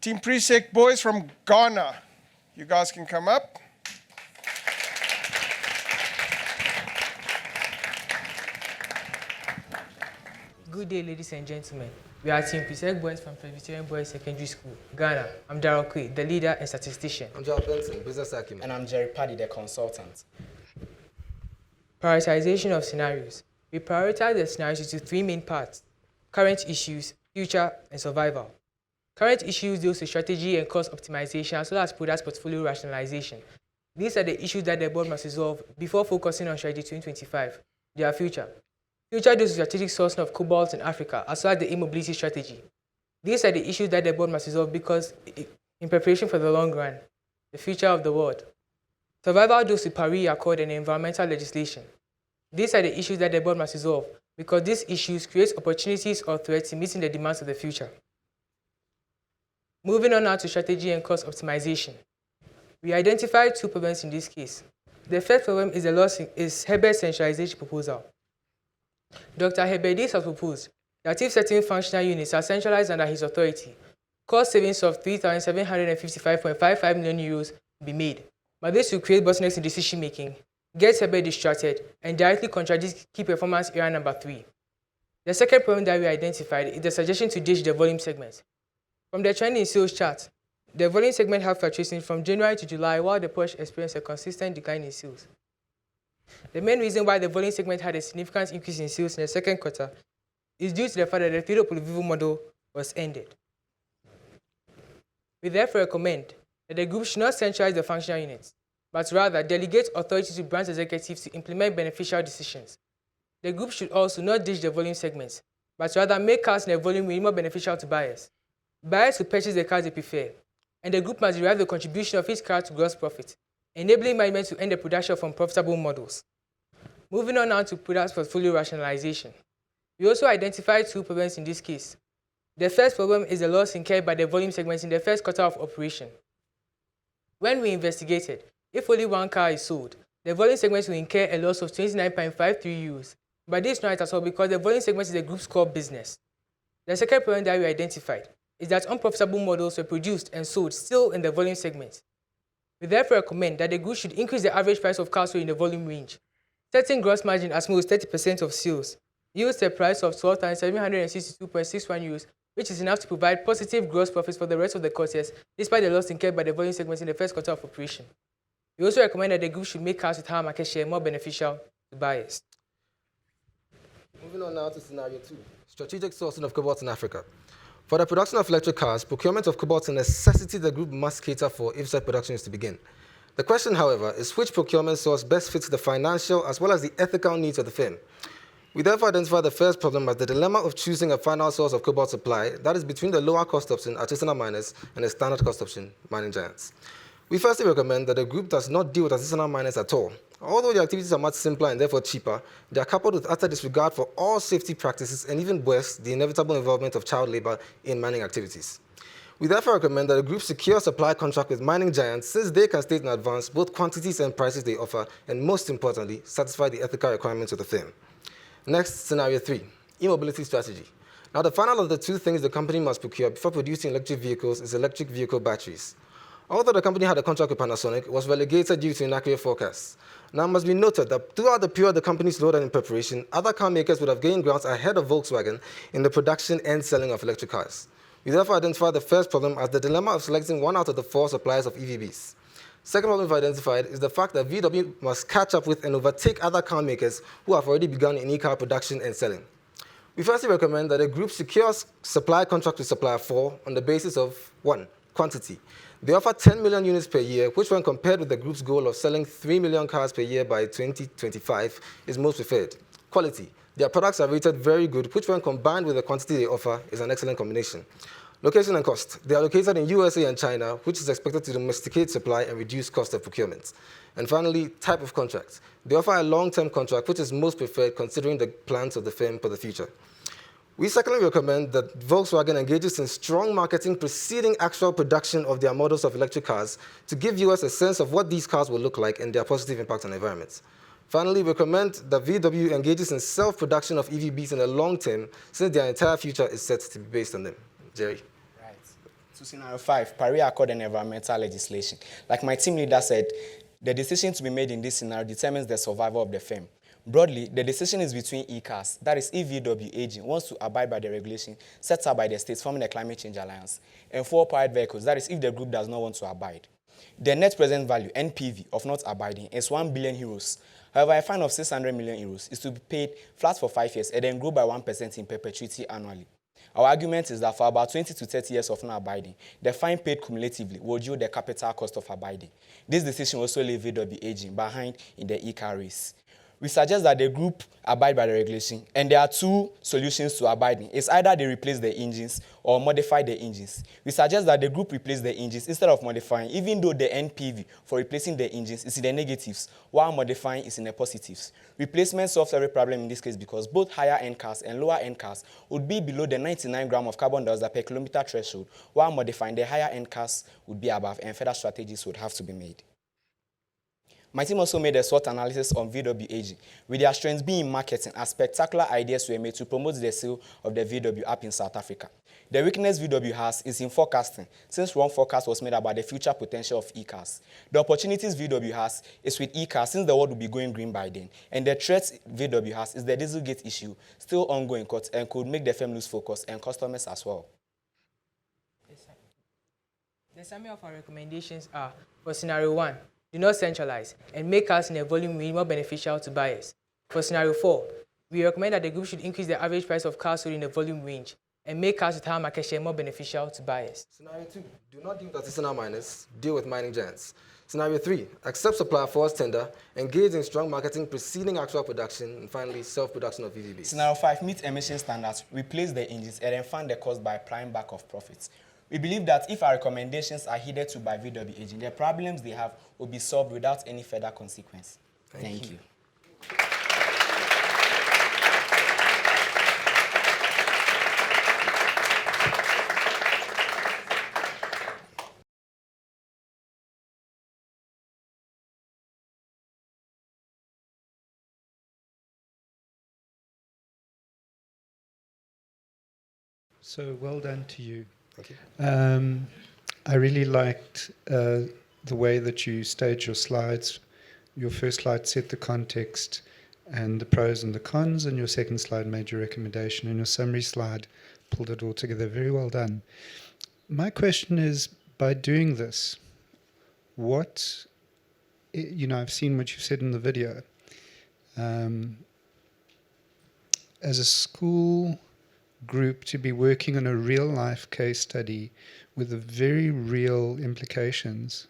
Team Presec boys from Ghana. You guys can come up. Good day, ladies and gentlemen. We are Team Presec boys from Presbyterian Boys Secondary School, Ghana. I'm Darrell, Kwei, the leader and statistician. I'm Gerrald, Benson, business acumen. And I'm Gerrald, Paddy, the consultant. Prioritization of scenarios. We prioritize the scenarios into three main parts: current issues, future, and survival. Current issues deal with strategy and cost optimization as well as product portfolio rationalization. These are the issues that the board must resolve before focusing on strategy 2025. Their future. Future deals with strategic sourcing of cobalt in Africa as well as the e-mobility strategy. These are the issues that the board must resolve because in preparation for the long run. The future of the world. Survival deals with Paris Accord and environmental legislation. These are the issues that the board must resolve because these issues create opportunities or threats in meeting the demands of the future. Moving on now to strategy and cost optimization. We identified two problems in this case. The first problem is Herbert's centralization proposal. Dr. Herbert has proposed that if certain functional units are centralized under his authority, cost savings of €3,755.55 million be made. But this will create bottlenecks in decision-making, get Herbert distracted, and directly contradicts key performance area number 3. The second problem that we identified is the suggestion to ditch the volume segment. From the trend in sales chart, the volume segment had fluctuations from January to July while the push experienced a consistent decline in sales. The main reason why the volume segment had a significant increase in sales in the second quarter is due to the fact that the Theodore Polyvivo model was ended. We therefore recommend that the group should not centralize the functional units, but rather delegate authority to branch executives to implement beneficial decisions. The group should also not ditch the volume segments, but rather make cars in the volume more beneficial to buyers. Buyers will purchase the cars they prefer, and the group must derive the contribution of each car to gross profit, enabling management to end the production from profitable models. Moving on now to product portfolio rationalization. We also identified two problems in this case. The first problem is the loss incurred by the volume segments in the first quarter of operation. When we investigated, if only one car is sold, the volume segments will incur a loss of €29.53. But this is not at all because the volume segment is the group's core business. The second problem that we identified is that unprofitable models were produced and sold still in the volume segment. We therefore recommend that the group should increase the average price of cars sold in the volume range, setting gross margin as much as 30% of sales, yields a price of €12,762.61, which is enough to provide positive gross profits for the rest of the quarters, despite the loss incurred by the volume segments in the first quarter of operation. We also recommend that the group should make cars with higher market share more beneficial to buyers. Moving on now to scenario 2, strategic sourcing of cobalt in Africa. For the production of electric cars, procurement of cobalt is a necessity the group must cater for if such production is to begin. The question, however, is which procurement source best fits the financial as well as the ethical needs of the firm. We therefore identify the first problem as the dilemma of choosing a final source of cobalt supply that is between the lower cost option, artisanal miners, and the standard cost option, mining giants. We firstly recommend that the group does not deal with artisanal miners at all. Although the activities are much simpler and therefore cheaper, they are coupled with utter disregard for all safety practices and even worse, the inevitable involvement of child labor in mining activities. We therefore recommend that the group secure a supply contract with mining giants since they can state in advance both quantities and prices they offer, and most importantly, satisfy the ethical requirements of the firm. Next, scenario 3, e-mobility strategy. Now, the final of the two things the company must procure before producing electric vehicles is electric vehicle batteries. Although the company had a contract with Panasonic, it was relegated due to inaccurate forecasts. Now, it must be noted that throughout the period the company slowed down in preparation, other car makers would have gained grounds ahead of Volkswagen in the production and selling of electric cars. We therefore identify the first problem as the dilemma of selecting one out of the 4 suppliers of EVs. Second problem we've identified is the fact that VW must catch up with and overtake other car makers who have already begun in e-car production and selling. We firstly recommend that the group secures supply contract with supplier 4 on the basis of 1, quantity. They offer 10 million units per year, which when compared with the group's goal of selling 3 million cars per year by 2025 is most preferred. Quality. Their products are rated very good, which when combined with the quantity they offer is an excellent combination. Location and cost. They are located in USA and China, which is expected to domesticate supply and reduce cost of procurement. And finally, type of contract. They offer a long-term contract, which is most preferred considering the plans of the firm for the future. We secondly recommend that Volkswagen engages in strong marketing preceding actual production of their models of electric cars to give viewers a sense of what these cars will look like and their positive impact on the environment. Finally, we recommend that VW engages in self-production of EVs in the long term since their entire future is set to be based on them. Jerry. Right. To scenario 5, Paris Accord and environmental legislation. Like my team leader said, the decision to be made in this scenario determines the survival of the firm. Broadly, the decision is between ECAS, that is if VW agent wants to abide by the regulation set up by the states forming the Climate Change Alliance, and 4 private vehicles, that is if the group does not want to abide. The net present value, NPV, of not abiding is 1 billion euros. However, a fine of 600 million euros is to be paid flat for 5 years and then grow by 1% in perpetuity annually. Our argument is that for about 20 to 30 years of not abiding, the fine paid cumulatively will yield the capital cost of abiding. This decision also leaves VW aging behind in the ECAR race. We suggest that the group abide by the regulation, and there are 2 solutions to abiding. It's either they replace the engines or modify the engines. We suggest that the group replace the engines instead of modifying, even though the NPV for replacing the engines is in the negatives, while modifying is in the positives. Replacement solves every problem in this case because both higher-end cars and lower-end cars would be below the 99 gram of carbon dioxide per kilometer threshold, while modifying the higher-end cars would be above, and further strategies would have to be made. My team also made a SWOT analysis on VW aging, with their strengths being in marketing, as spectacular ideas were made to promote the sale of the VW app in South Africa. The weakness VW has is in forecasting, since wrong forecast was made about the future potential of e-cars. The opportunities VW has is with e-cars, since the world will be going green by then. And the threat VW has is the Dieselgate issue, still ongoing court, and could make the firm lose focus and customers as well. The summary of our recommendations are, for scenario 1, do not centralize and make cars in a volume more beneficial to buyers. For scenario 4, we recommend that the group should increase the average price of cars sold in the volume range and make cars with higher market share more beneficial to buyers. Scenario 2, do not deem artisanal miners, deal with mining giants. Scenario 3, accept supplier force tender, engage in strong marketing preceding actual production, and finally, self-production of EVs. Scenario 5, meet emission standards, replace the engines, and then fund the cost by applying back of profits. We believe that if our recommendations are heeded to by VW aging, the problems they have will be solved without any further consequence. Thank you. So well done to you. Thank you. I really liked the way that you staged your slides. Your first slide set the context and the pros and the cons, and your second slide made your recommendation, and your summary slide pulled it all together. Very well done. My question is, by doing this, what, I've seen what you said in the video. As a school group to be working on a real life case study with the very real implications,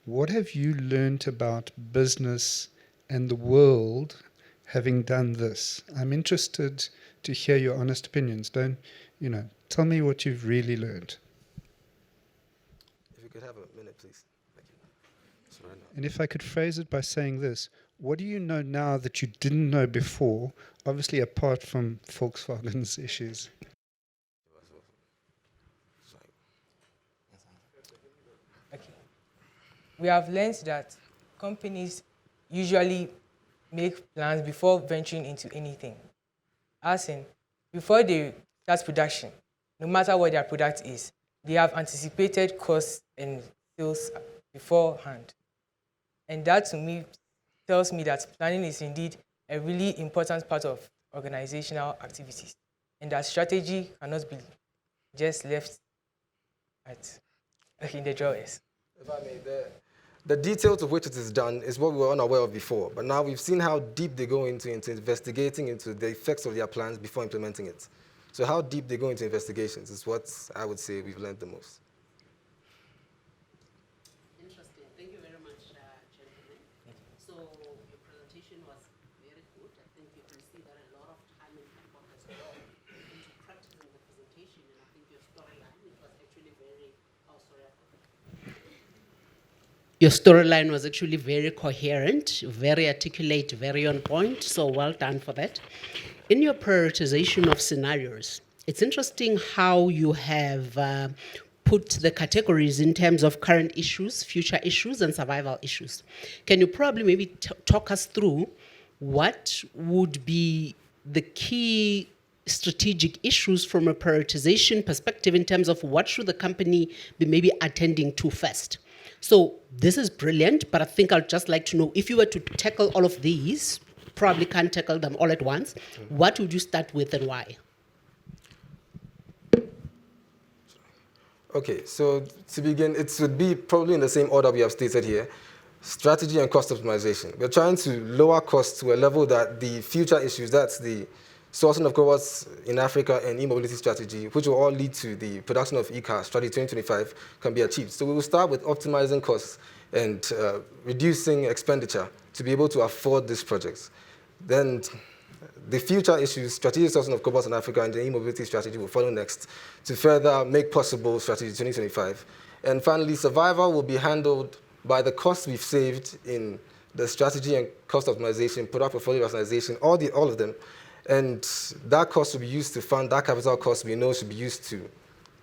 what have you learnt about business and the world having done this? I'm interested to hear your honest opinions. Tell me what you've really learned. If you could have a minute, please. Thank you. So right now. And if I could phrase it by saying this, what do you know now that you didn't know before, obviously apart from Volkswagen's issues? Okay. We have learned that companies usually make plans before venturing into anything. As in, before they start production, no matter what their product is, they have anticipated costs and sales beforehand. And that to me tells me that planning is indeed a really important part of organizational activities, and that strategy cannot be just left in the drawers. If I may, the details of which it is done is what we were unaware of before, but now we've seen how deep they go into investigating into the effects of their plans before implementing it. So how deep they go into investigations is what I would say we've learned the most. Interesting. Thank you very much, gentlemen. So your presentation was very good. I think you can see that a lot of time and effort has gone into practicing the presentation, and I think your storyline, it was actually very, your storyline was actually very coherent, very articulate, very on point, so well done for that. In your prioritization of scenarios, it's interesting how you have put the categories in terms of current issues, future issues, and survival issues. Can you probably maybe talk us through what would be the key strategic issues from a prioritization perspective in terms of what should the company be maybe attending to first. So this is brilliant, but I think I'd just like to know if you were to tackle all of these, probably can't tackle them all at once, what would you start with and why? Okay, so to begin, it would be probably in the same order we have stated here. Strategy and cost optimization. We're trying to lower costs to a level that the future issues, that's the sourcing of cobalts in Africa and e-mobility strategy, which will all lead to the production of e-cars, strategy 2025, can be achieved. So we will start with optimizing costs and reducing expenditure to be able to afford these projects. Then the future issues, strategic sourcing of cobalt in Africa and the e-mobility strategy will follow next to further make possible strategy 2025. And finally, survival will be handled by the costs we've saved in the strategy and cost optimization, product portfolio rationalization, all of them. And that cost will be used to fund that capital cost we know should be used to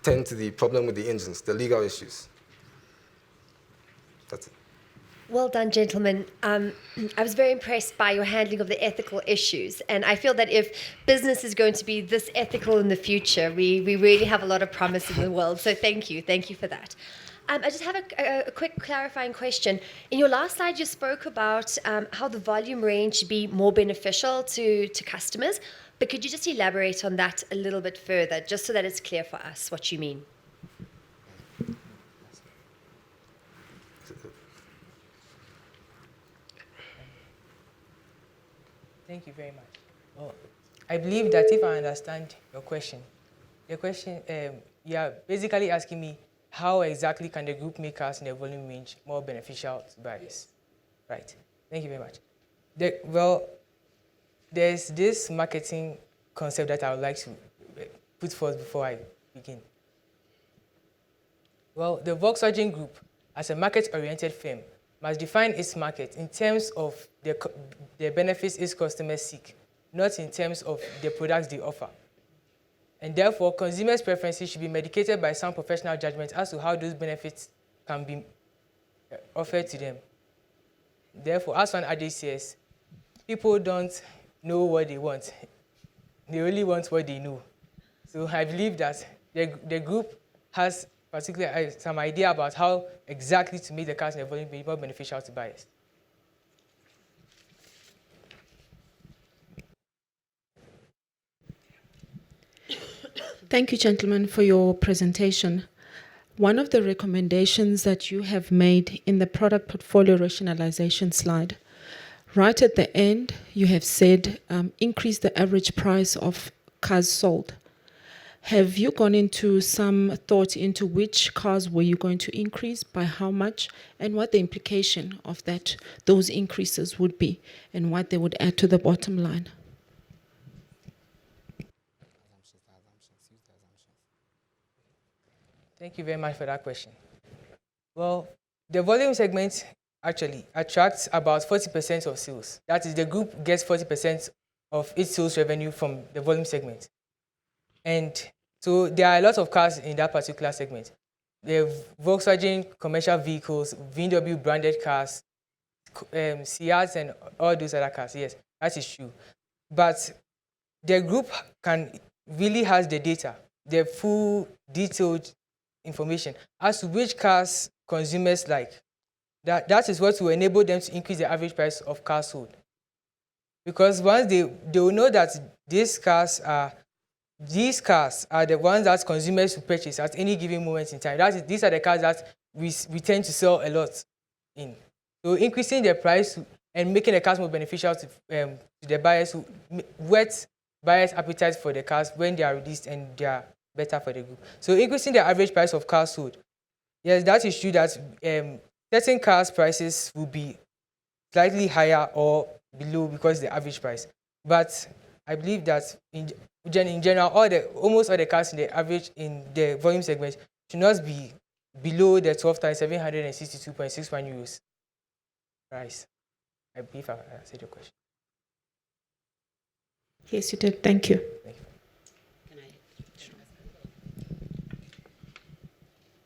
tend to the problem with the engines, the legal issues. That's it. Well done, gentlemen. I was very impressed by your handling of the ethical issues. And I feel that if business is going to be this ethical in the future, we really have a lot of promise in the world. So thank you. Thank you for that. I just have a quick clarifying question. In your last slide, you spoke about how the volume range should be more beneficial to customers. But could you just elaborate on that a little bit further, just so that it's clear for us what you mean? Thank you very much. Well, I believe that if I understand your question, you are basically asking me how exactly can the group make us in the volume range more beneficial to buyers? Right. Thank you very much. There's this marketing concept that I would like to put forth before I begin. Well, the Volkswagen Group, as a market-oriented firm, must define its market in terms of the benefits its customers seek, not in terms of the products they offer. And therefore, consumers' preferences should be medicated by some professional judgment as to how those benefits can be offered to them. Therefore, as one adage says, people don't know what they want. They only want what they know. So I believe that the group has particularly some idea about how exactly to make the cars in the volume be more beneficial to buyers. Thank you, gentlemen, for your presentation. One of the recommendations that you have made in the product portfolio rationalization slide, right at the end, you have said increase the average price of cars sold. Have you gone into some thought into which cars were you going to increase, by how much, and what the implication of those increases would be, and what they would add to the bottom line? Thank you very much for that question. Well, the volume segment actually attracts about 40% of sales. That is, the group gets 40% of its sales revenue from the volume segment. And so there are a lot of cars in that particular segment. The Volkswagen commercial vehicles, VW branded cars, Seats and all those other cars. Yes, that is true. But the group really has the data, the full detailed information as to which cars consumers like. That is what will enable them to increase the average price of cars sold. Because once they will know that these cars are the ones that consumers will purchase at any given moment in time. These are the cars that we tend to sell a lot in. So increasing the price and making the cars more beneficial to the buyers who whet buyers' appetite for the cars when they are released and they are better for the group. So increasing the average price of cars sold. Yes, that is true that certain cars' prices will be slightly higher or below because the average price. But I believe that in general, almost all the cars in the volume segment should not be below the 12,762.61 euros price. I believe I answered your question. Yes, you did. Thank you. Thank you.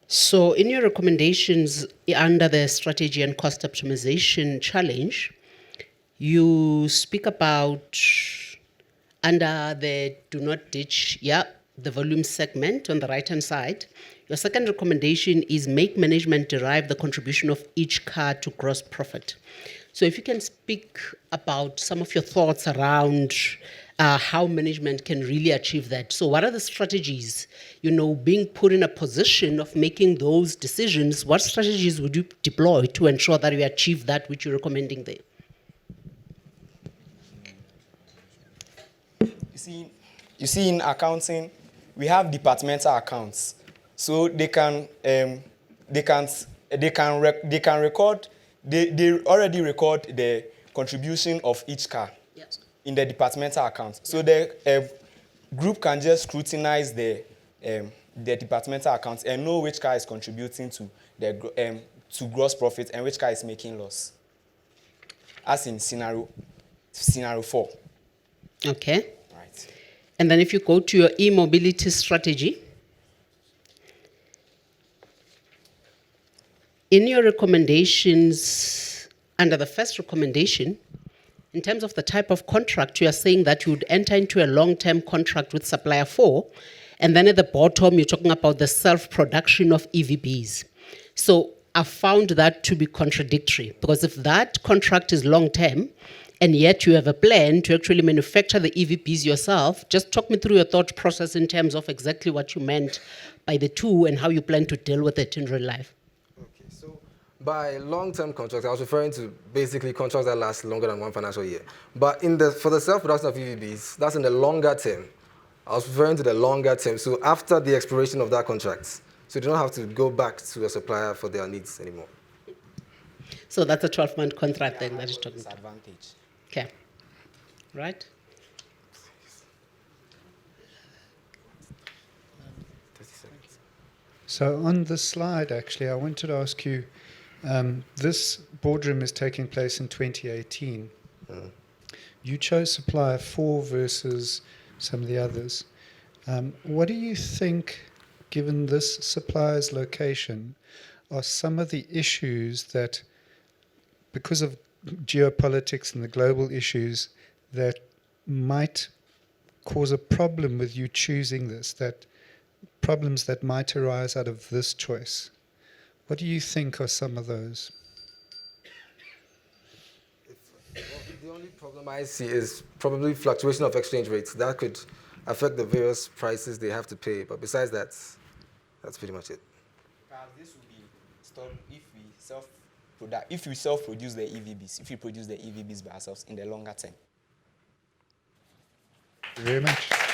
So in your recommendations under the strategy and cost optimization challenge, you speak about under the do not ditch, the volume segment on the right-hand side, your second recommendation is make management derive the contribution of each car to gross profit. So if you can speak about some of your thoughts around how management can really achieve that. So what are the strategies, being put in a position of making those decisions, what strategies would you deploy to ensure that you achieve that which you're recommending there? You see, in accounting, we have departmental accounts, so they already record the contribution of each car in the departmental account. So the group can just scrutinize the departmental accounts and know which car is contributing to the to gross profit and which car is making loss. As in scenario 4. Okay. Right. And then if you go to your e-mobility strategy, in your recommendations, under the first recommendation, in terms of the type of contract, you are saying that you would enter into a long-term contract with supplier 4, and then at the bottom, you're talking about the self-production of EVBs. So I found that to be contradictory, because if that contract is long-term, and yet you have a plan to actually manufacture the EVPs yourself, just talk me through your thought process in terms of exactly what you meant by the two and how you plan to deal with it in real life. Okay, so by long-term contracts, I was referring to basically contracts that last longer than 1 financial year. But for the self-production of EVPs, that's in the longer term. I was referring to the longer term, so after the expiration of that contract. So you don't have to go back to a supplier for their needs anymore. So that's a 12-month contract then that is talking about. Disadvantage. Okay. Right? So on this slide, actually, I wanted to ask you, this boardroom is taking place in 2018. You chose supplier 4 versus some of the others. What do you think, given this supplier's location, are some of the issues that, because of geopolitics and the global issues, that might cause a problem with you choosing this, that problems that might arise out of this choice? What do you think are some of those? The only problem I see is probably fluctuation of exchange rates. That could affect the various prices they have to pay. But besides that, that's pretty much it. This will be stopped if we self-produce the EVBs, if we produce the EVBs by ourselves in the longer term. Thank you very much.